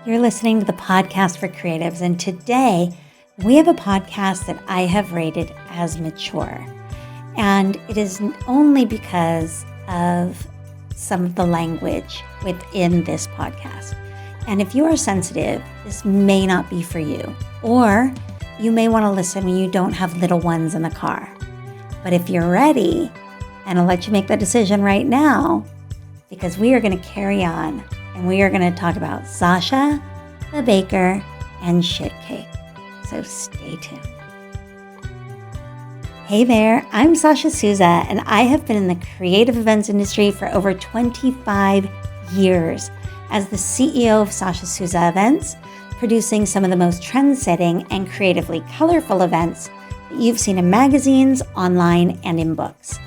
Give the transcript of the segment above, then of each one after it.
You're listening to the podcast for creatives, and today we have a podcast that I have rated as mature. And it is only because of some of the language within this podcast. And if you are sensitive, this may not be for you, or you may want to listen when you don't have little ones in the car. But if you're ready, and I'll let you make the decision right now, because we are going to carry on and we are going to talk about Sasha, the baker, and shit cake. So stay tuned. Hey there, I'm Sasha Souza, and I have been in the creative events industry for over 25 years as the CEO of Sasha Souza Events, producing some of the most trend-setting and creatively colorful events that you've seen in magazines, online, and in books.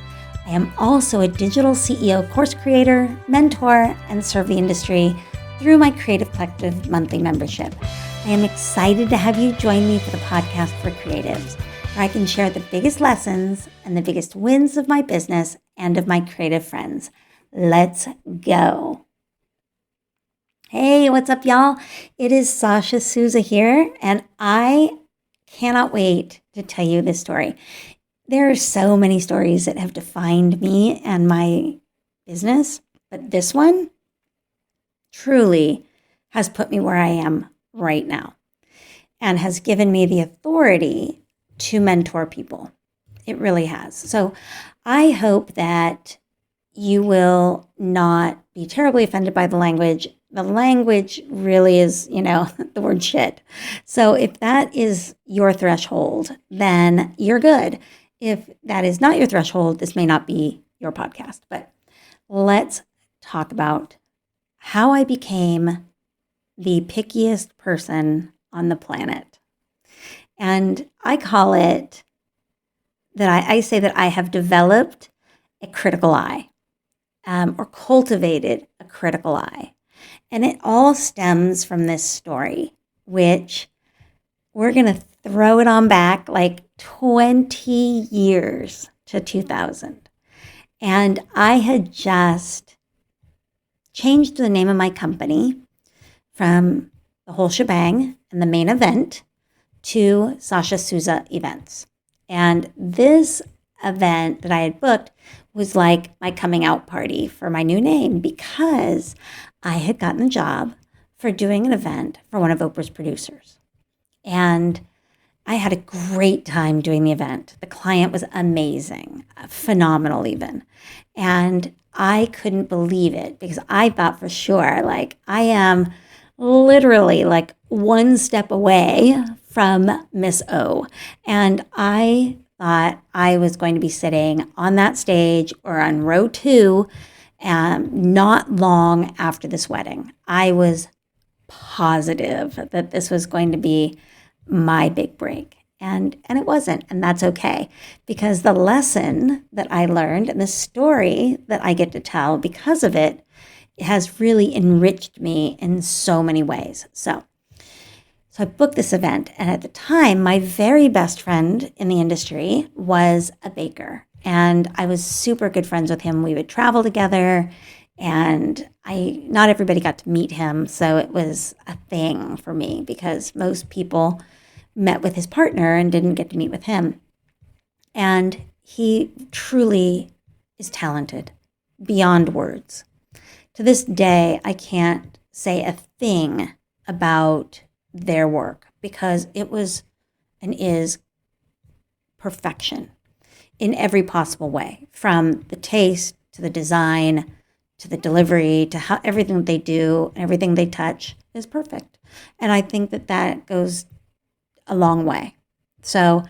I am also a digital CEO course creator, mentor, and serve the industry through my Creative Collective monthly membership. I am excited to have you join me for the podcast for creatives, where I can share the biggest lessons and the biggest wins of my business and of my creative friends. Let's go. Hey, what's up, y'all? It is Sasha Souza here, and I cannot wait to tell you this story. There are so many stories that have defined me and my business, but this one truly has put me where I am right now and has given me the authority to mentor people. It really has. So I hope that you will not be terribly offended by the language. The language really is, the word shit. So if that is your threshold, then you're good. If that is not your threshold, this may not be your podcast. But let's talk about how I became the pickiest person on the planet. And I call it that I say that I have developed a critical eye, or cultivated a critical eye. And it all stems from this story, which we're going to throw it on back like 20 years to 2000. And I had just changed the name of my company from the whole shebang and the main event to Sasha Souza Events. And this event that I had booked was like my coming out party for my new name, because I had gotten the job for doing an event for one of Oprah's producers. And I had a great time doing the event. The client was amazing, phenomenal even. And I couldn't believe it, because I thought for sure, like, I am literally like one step away from Miss O. And I thought I was going to be sitting on that stage or on row 2, not long after this wedding. I was positive that this was going to be my big break. And it wasn't, and that's okay, because the lesson that I learned and the story that I get to tell because of it has really enriched me in so many ways. So I booked this event, and at the time, my very best friend in the industry was a baker, and I was super good friends with him. We would travel together, and not everybody got to meet him, so it was a thing for me, because most people met with his partner and didn't get to meet with him. And he truly is talented beyond words. To this day, I can't say a thing about their work, because it was and is perfection in every possible way, from the taste to the design to the delivery to how everything that they do and everything they touch is perfect. And I think that goes a long way. So,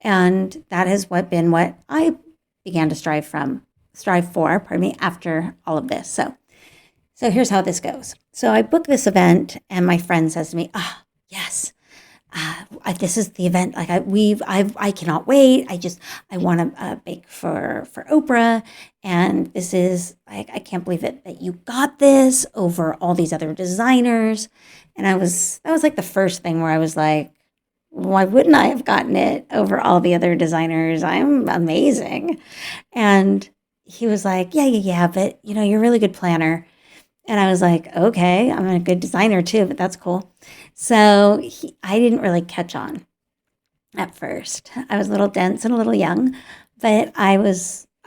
and that has been what I began to strive for, after all of this. So here's how this goes. So I booked this event, and my friend says to me, yes, this is the event. Like I cannot wait. I want to bake for Oprah. And this is like, I can't believe it that you got this over all these other designers. And that was like the first thing where I was like, why wouldn't I have gotten it over all the other designers? I'm amazing. And he was like, yeah, but you're a really good planner. And I was like, okay, I'm a good designer too, but that's cool. So I didn't really catch on at first. I was a little dense and a little young, but I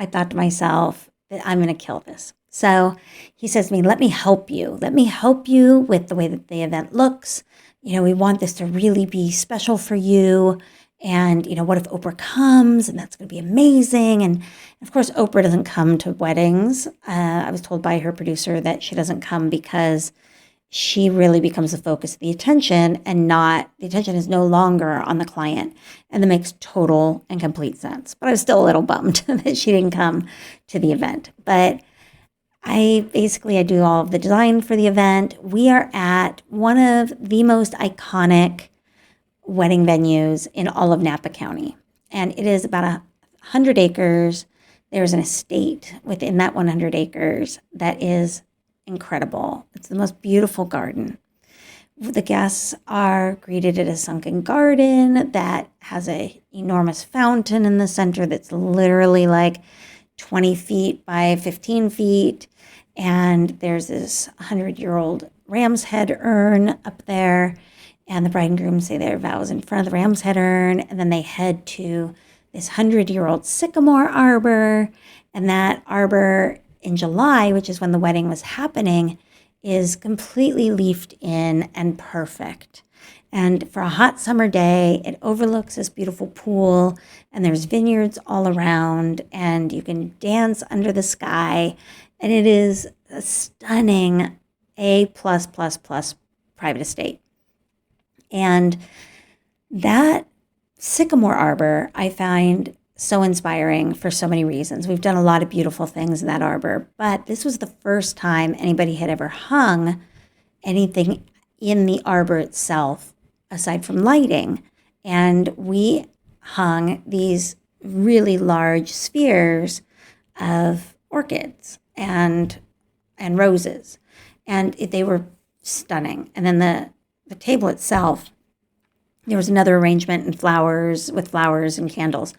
thought to myself that I'm going to kill this. So he says to me, let me help you. Let me help you with the way that the event looks. We want this to really be special for you. And, what if Oprah comes and that's going to be amazing? And of course, Oprah doesn't come to weddings. I was told by her producer that she doesn't come because she really becomes the focus of the attention and not the attention is no longer on the client. And that makes total and complete sense. But I was still a little bummed that she didn't come to the event. But I do all of the design for the event. We are at one of the most iconic wedding venues in all of Napa County. And it is about 100 acres. There's an estate within that 100 acres that is incredible. It's the most beautiful garden. The guests are greeted at a sunken garden that has an enormous fountain in the center that's literally like 20 feet by 15 feet. And there's this 100-year-old ram's head urn up there. And the bride and groom say their vows in front of the ram's head urn. And then they head to this 100-year-old sycamore arbor. And that arbor in July, which is when the wedding was happening, is completely leafed in and perfect. And for a hot summer day, it overlooks this beautiful pool, and there's vineyards all around, and you can dance under the sky. And it is a stunning A+++ private estate. And that sycamore arbor, I find so inspiring for so many reasons. We've done a lot of beautiful things in that arbor, but this was the first time anybody had ever hung anything in the arbor itself aside from lighting. And we hung these really large spheres of orchids and roses, and they were stunning. And then the table itself, there was another arrangement with flowers and candles.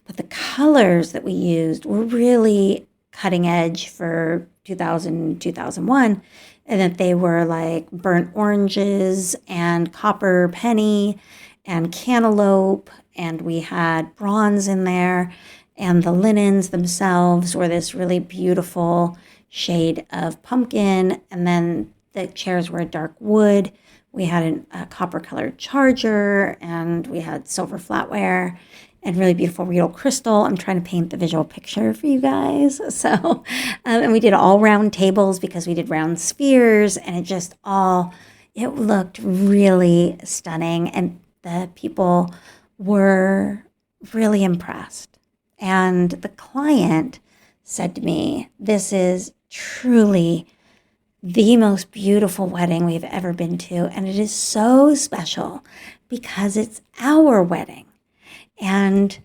But the colors that we used were really cutting edge for 2000, 2001, and that they were like burnt oranges and copper penny and cantaloupe, and we had bronze in there, and the linens themselves were this really beautiful shade of pumpkin, and then the chairs were a dark wood. We had a copper-colored charger, and we had silver flatware and really beautiful real crystal. I'm trying to paint the visual picture for you guys. So, and we did all round tables because we did round spheres, and it looked really stunning, and the people were really impressed. And the client said to me, this is truly the most beautiful wedding we've ever been to. And it is so special because it's our wedding. And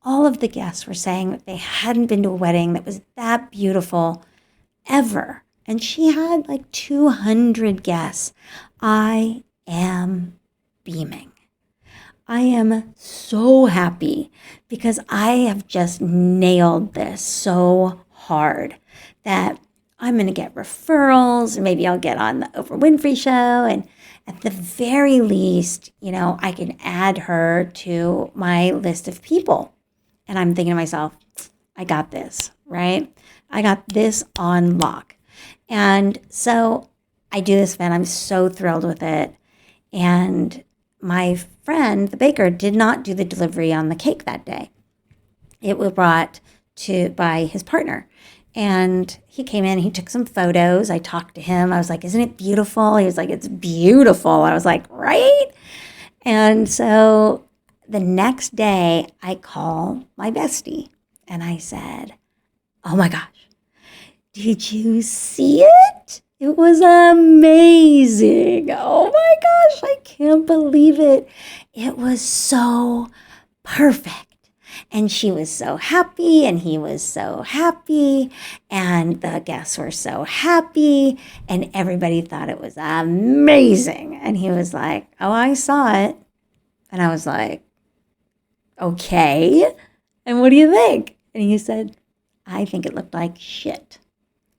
all of the guests were saying that they hadn't been to a wedding that was that beautiful ever. And she had like 200 guests. I am beaming. I am so happy because I have just nailed this so hard that I'm going to get referrals, and maybe I'll get on the Oprah Winfrey Show. And at the very least, I can add her to my list of people. And I'm thinking to myself, I got this, right? I got this on lock. And so I do this event. I'm so thrilled with it. And my friend, the baker, did not do the delivery on the cake that day. It was brought by his partner. And he came in, he took some photos. I talked to him. I was like, isn't it beautiful? He was like, it's beautiful. I was like, right? And so the next day I call my bestie and I said, oh my gosh, did you see it? It was amazing. Oh my gosh, I can't believe it. It was so perfect. And she was so happy, and he was so happy, and the guests were so happy, and everybody thought it was amazing. And he was like, oh, I saw it. And I was like, okay. And what do you think? And he said, I think it looked like shit.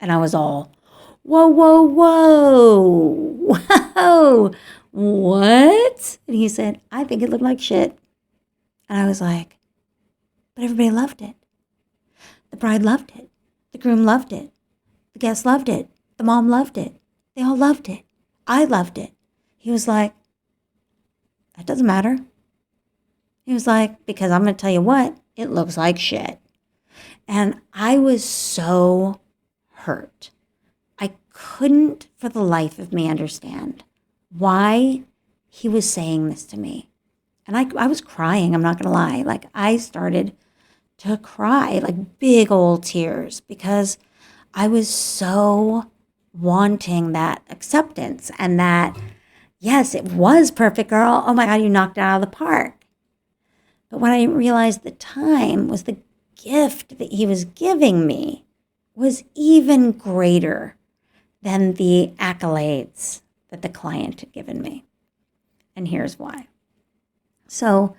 And I was all, whoa, whoa, whoa, whoa, what? And he said, I think it looked like shit. And I was like, but everybody loved it. The bride loved it. The groom loved it. The guests loved it. The mom loved it. They all loved it. I loved it. He was like, that doesn't matter. He was like, because I'm going to tell you what, it looks like shit. And I was so hurt. I couldn't for the life of me understand why he was saying this to me. And I was crying, I'm not going to lie. Like, I started to cry, like big old tears, because I was so wanting that acceptance and that, yes, it was perfect, girl. Oh my God, you knocked it out of the park. But what I didn't realize at the time was the gift that he was giving me was even greater than the accolades that the client had given me. And here's why. So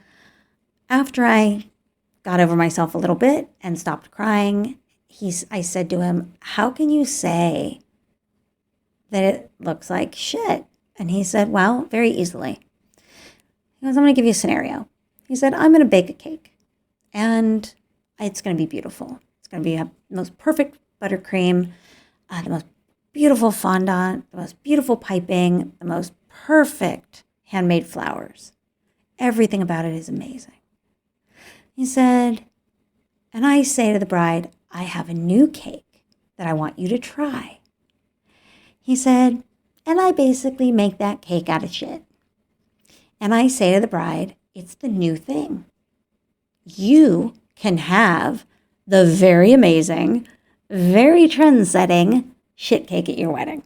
after I got over myself a little bit and stopped crying, I said to him, how can you say that it looks like shit? And he said, well, very easily. He goes, I'm going to give you a scenario. He said, I'm going to bake a cake, and it's going to be beautiful. It's going to be the most perfect buttercream, the most beautiful fondant, the most beautiful piping, the most perfect handmade flowers. Everything about it is amazing. He said, and I say to the bride, I have a new cake that I want you to try. He said, and I basically make that cake out of shit. And I say to the bride, it's the new thing. You can have the very amazing, very trend-setting shit cake at your wedding.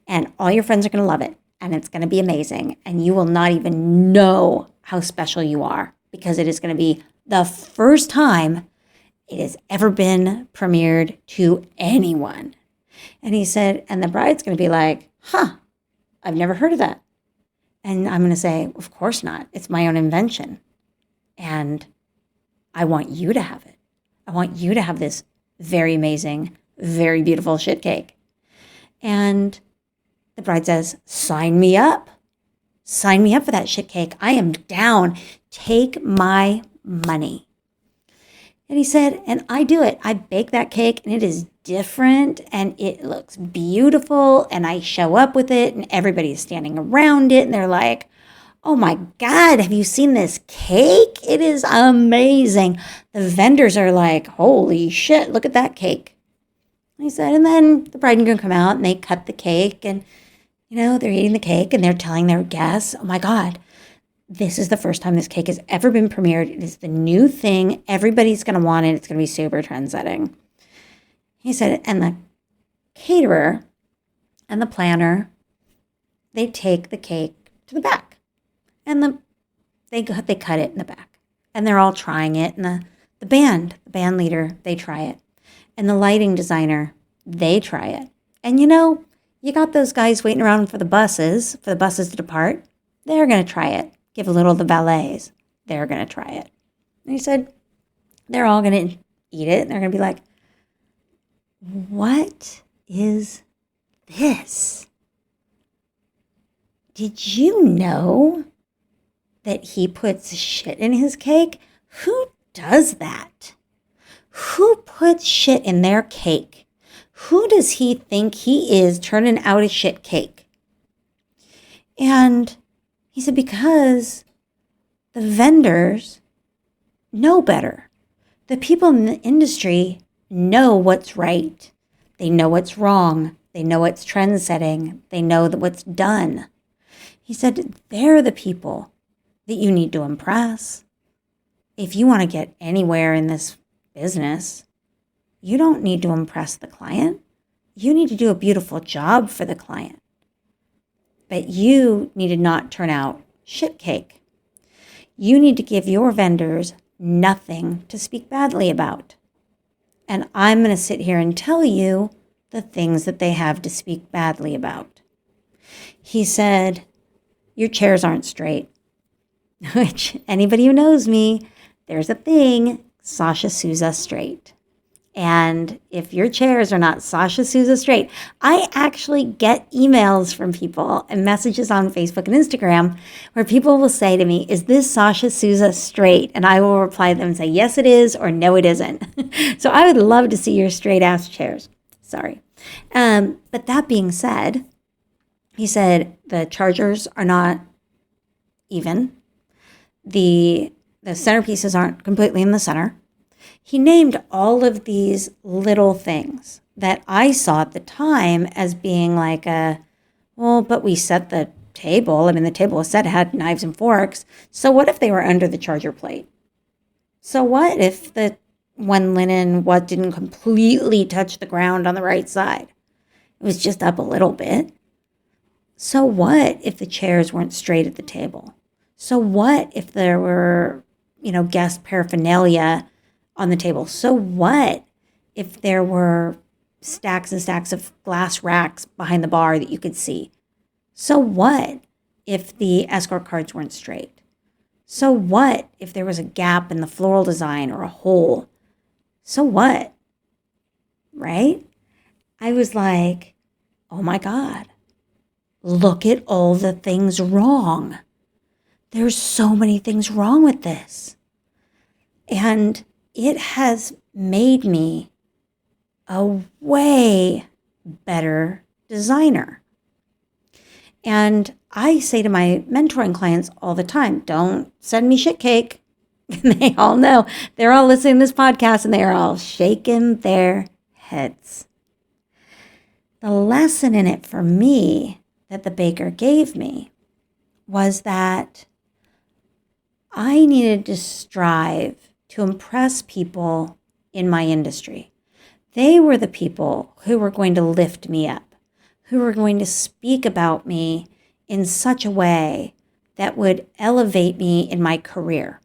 And all your friends are going to love it. And it's going to be amazing. And you will not even know how special you are, because it is going to be the first time it has ever been premiered to anyone. And he said, and the bride's going to be like, I've never heard of that. And I'm going to say, of course not. It's my own invention. And I want you to have it. I want you to have this very amazing, very beautiful shit cake. And the bride says, sign me up. Sign me up for that shit cake. I am down. Take my money. And he said, and I do it. I bake that cake, and it is different, and it looks beautiful, and I show up with it, and everybody's standing around it, and they're like, oh my God, have you seen this cake? It is amazing. The vendors are like, holy shit, look at that cake. And he said, and then the bride and groom come out, and they cut the cake, and, they're eating the cake, and they're telling their guests, oh my God, this is the first time this cake has ever been premiered. It is the new thing. Everybody's going to want it. It's going to be super trend-setting. He said, and the caterer and the planner, they take the cake to the back. And they cut it in the back. And they're all trying it. And the band leader, they try it. And the lighting designer, they try it. And you got those guys waiting around for the buses to depart. They're going to try it. Give a little to the valets. They're going to try it. And he said, they're all going to eat it. And they're going to be like, what is this? Did you know that he puts shit in his cake? Who does that? Who puts shit in their cake? Who does he think he is turning out a shit cake? And he said, because the vendors know better. The people in the industry know what's right. They know what's wrong. They know what's trend setting. They know that what's done. He said, they're the people that you need to impress. If you want to get anywhere in this business, you don't need to impress the client. You need to do a beautiful job for the client. But you need to not turn out shit cake. You need to give your vendors nothing to speak badly about. And I'm going to sit here and tell you the things that they have to speak badly about. He said, your chairs aren't straight. Which, anybody who knows me, there's a thing, Sasha sues us straight. And if your chairs are not Sasha Souza straight, I actually get emails from people and messages on Facebook and Instagram where people will say to me, is this Sasha Souza straight? And I will reply to them and say, yes, it is, or no, it isn't. So I would love to see your straight ass chairs. Sorry. But that being said, he said the chargers are not even. The centerpieces aren't completely in the center. He named all of these little things that I saw at the time as being like but we set the table. I mean, the table was set, it had knives and forks. So what if they were under the charger plate? So what if the one linen didn't completely touch the ground on the right side? It was just up a little bit. So what if the chairs weren't straight at the table? So what if there were, guest paraphernalia on the table? So what if there were stacks and stacks of glass racks behind the bar that you could see? So what if the escort cards weren't straight? So what if there was a gap in the floral design or a hole? So what? Right? I was like, oh my God, look at all the things wrong. There's so many things wrong with this. And it has made me a way better designer. And I say to my mentoring clients all the time, don't send me shit cake. And they all know. They're all listening to this podcast and they are all shaking their heads. The lesson in it for me that the baker gave me was that I needed to strive to impress people in my industry. They were the people who were going to lift me up, who were going to speak about me in such a way that would elevate me in my career.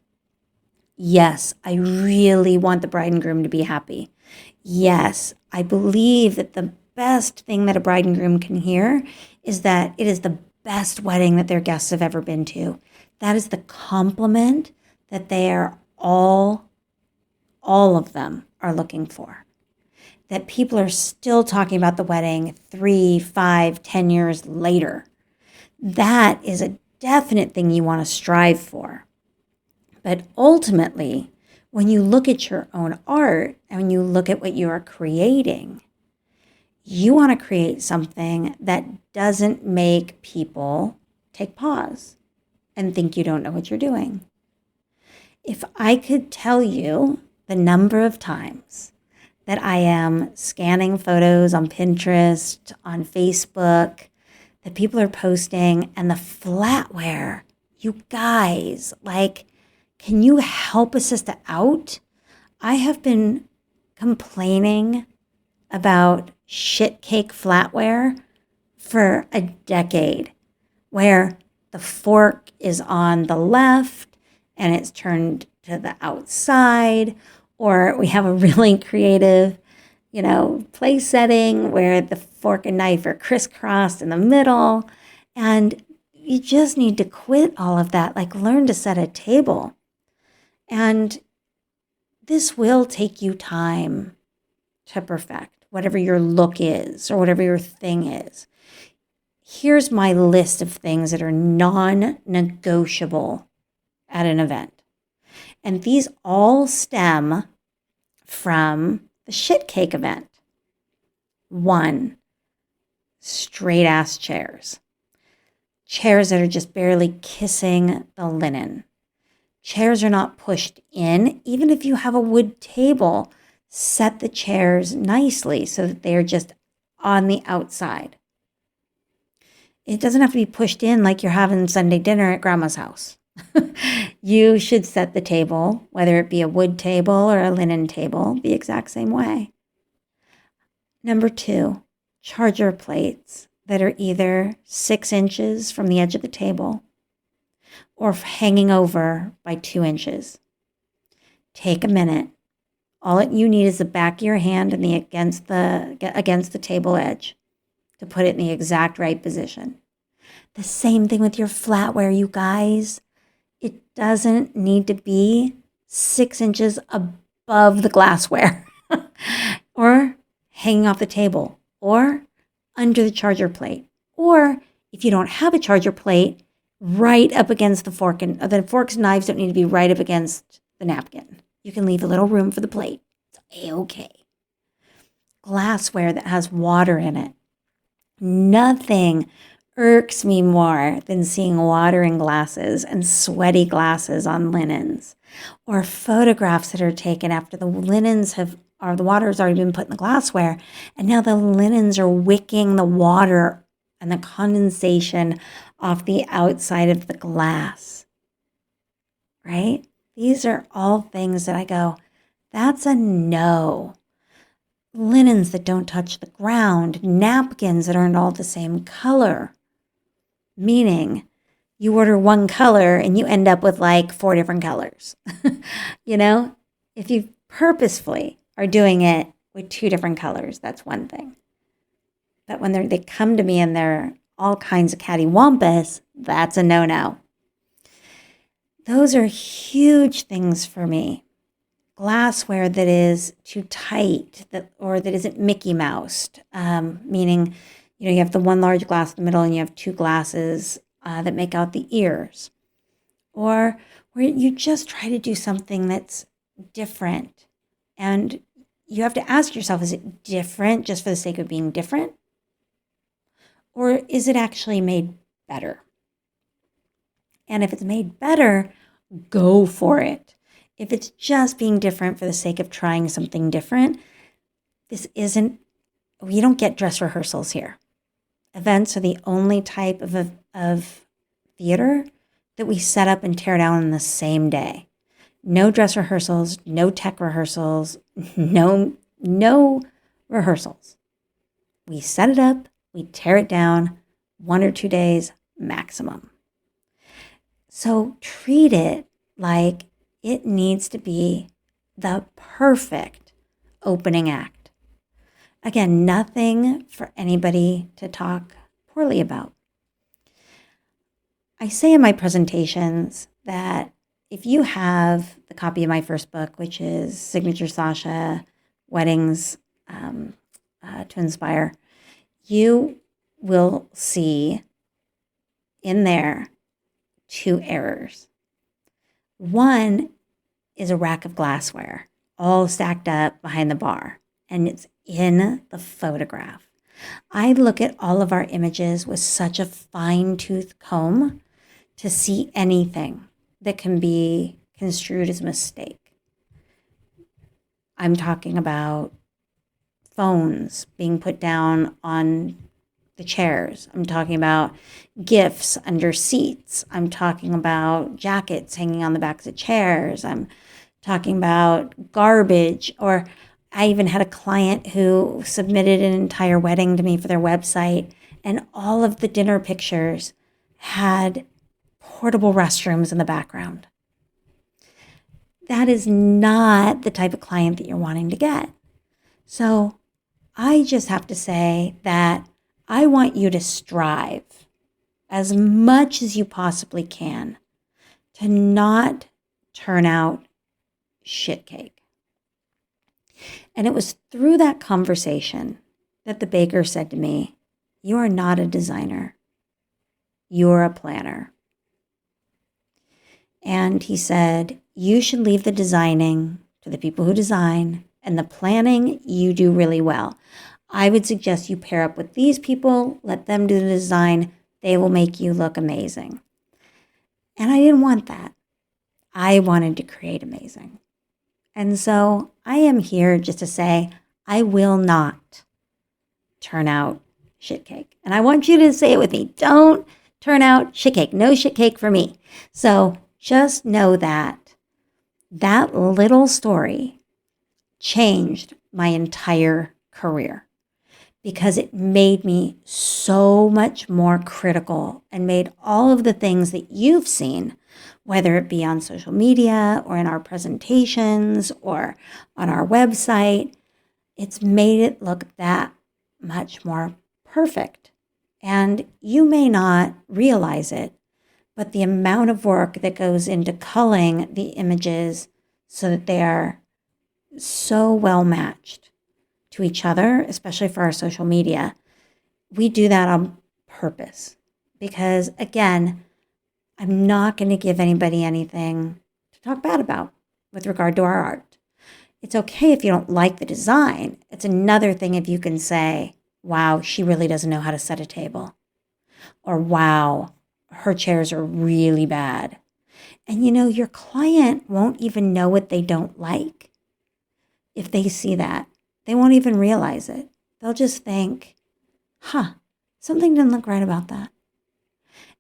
Yes, I really want the bride and groom to be happy. Yes, I believe that the best thing that a bride and groom can hear is that it is the best wedding that their guests have ever been to. That is the compliment that they are all of them are looking for. That people are still talking about the wedding 3, 5, 10 years later. That is a definite thing you want to strive for. But ultimately, when you look at your own art and when you look at what you are creating, you want to create something that doesn't make people take pause and think you don't know what you're doing. If I could tell you the number of times that I am scanning photos on Pinterest, on Facebook, that people are posting, and the flatware, you guys, can you help a sister out? I have been complaining about shit cake flatware for a decade, where the fork is on the left and it's turned to the outside, or we have a really creative, place setting where the fork and knife are crisscrossed in the middle. And you just need to quit all of that, learn to set a table. And this will take you time to perfect, whatever your look is or whatever your thing is. Here's my list of things that are non-negotiable at an event. And these all stem from the shit cake event. 1, straight ass chairs. Chairs that are just barely kissing the linen. Chairs are not pushed in. Even if you have a wood table, set the chairs nicely so that they're just on the outside. It doesn't have to be pushed in like you're having Sunday dinner at grandma's house. You should set the table, whether it be a wood table or a linen table, the exact same way. Number 2, charger plates that are either 6 inches from the edge of the table or hanging over by 2 inches. Take a minute. All you need is the back of your hand and against the table edge to put it in the exact right position. The same thing with your flatware, you guys. It doesn't need to be 6 inches above the glassware. or hanging off the table, or under the charger plate, or if you don't have a charger plate, right up against the fork. And the forks and knives don't need to be right up against the napkin. You can leave a little room for the plate. It's A-okay. Glassware that has water in it. Nothing irks me more than seeing water in glasses and sweaty glasses on linens, or photographs that are taken after the linens or the water has already been put in the glassware, and now the linens are wicking the water and the condensation off the outside of the glass, right? These are all things that I go, that's a no. Linens that don't touch the ground, napkins that aren't all the same color, meaning you order one color and you end up with like 4 different colors. You know, if you purposefully are doing it with 2 different colors, that's one thing. But when they come to me and they're all kinds of cattywampus, that's a no-no. Those are huge things for me. Glassware that is too tight, or that isn't Mickey Moused, meaning, you have the one large glass in the middle and you have 2 glasses that make out the ears. Or where you just try to do something that's different. And you have to ask yourself, is it different just for the sake of being different? Or is it actually made better? And if it's made better, go for it. If it's just being different for the sake of trying something different, we don't get dress rehearsals here. Events are the only type of theater that we set up and tear down in the same day. No dress rehearsals, no tech rehearsals, no rehearsals. We set it up, we tear it down, 1 or 2 days maximum. So treat it like it needs to be the perfect opening act. Again, nothing for anybody to talk poorly about. I say in my presentations that if you have the copy of my first book, which is Signature Sasha, Weddings to Inspire, you will see in there 2 errors. One is a rack of glassware, all stacked up behind the bar, and it's in the photograph. I look at all of our images with such a fine-tooth comb to see anything that can be construed as a mistake. I'm talking about phones being put down on the chairs. I'm talking about gifts under seats. I'm talking about jackets hanging on the backs of chairs. I'm talking about garbage. Or I even had a client who submitted an entire wedding to me for their website, and all of the dinner pictures had portable restrooms in the background. That is not the type of client that you're wanting to get. So I just have to say that I want you to strive as much as you possibly can to not turn out shit cake. And it was through that conversation that the baker said to me, "You are not a designer. You're a planner." And he said, "You should leave the designing to the people who design, and the planning you do really well. I would suggest you pair up with these people, let them do the design. They will make you look amazing." And I didn't want that. I wanted to create amazing. And so I am here just to say, I will not turn out shit cake. And I want you to say it with me. Don't turn out shit cake. No shit cake for me. So just know that that little story changed my entire career, because it made me so much more critical and made all of the things that you've seen, whether it be on social media or in our presentations or on our website, it's made it look that much more perfect. And you may not realize it, but the amount of work that goes into culling the images so that they are so well matched to each other, especially for our social media, we do that on purpose. Because again, I'm not going to give anybody anything to talk bad about with regard to our art. It's okay if you don't like the design. It's another thing if you can say, wow, she really doesn't know how to set a table. Or wow, her chairs are really bad. And your client won't even know what they don't like. If they see that, they won't even realize it. They'll just think, something didn't look right about that.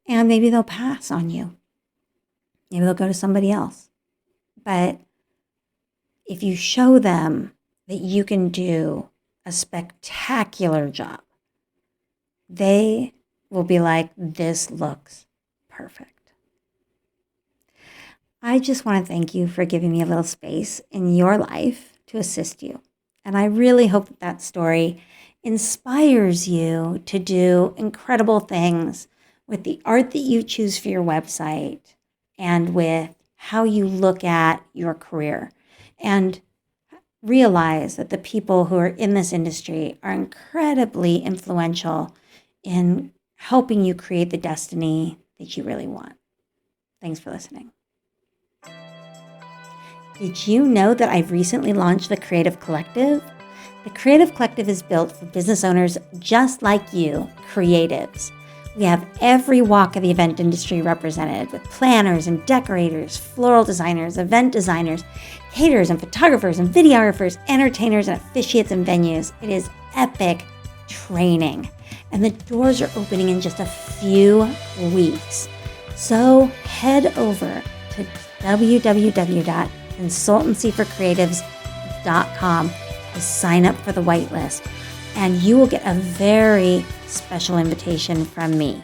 And maybe they'll pass on you. Maybe they'll go to somebody else. But if you show them that you can do a spectacular job, they will be like, this looks perfect. I just want to thank you for giving me a little space in your life to assist you. And I really hope that story inspires you to do incredible things with the art that you choose for your website and with how you look at your career. And realize that the people who are in this industry are incredibly influential in helping you create the destiny that you really want. Thanks for listening. Did you know that I've recently launched the Creative Collective? The Creative Collective is built for business owners just like you, creatives. We have every walk of the event industry represented with planners and decorators, floral designers, event designers, caterers and photographers and videographers, entertainers and officiates and venues. It is epic training. And the doors are opening in just a few weeks. So head over to www.consultancyforcreatives.com to sign up for the whitelist. And you will get a very special invitation from me.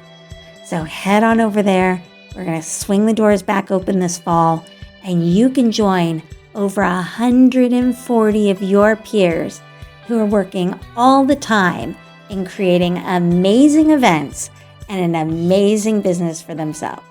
So head on over there. We're going to swing the doors back open this fall, and you can join over 140 of your peers who are working all the time in creating amazing events and an amazing business for themselves.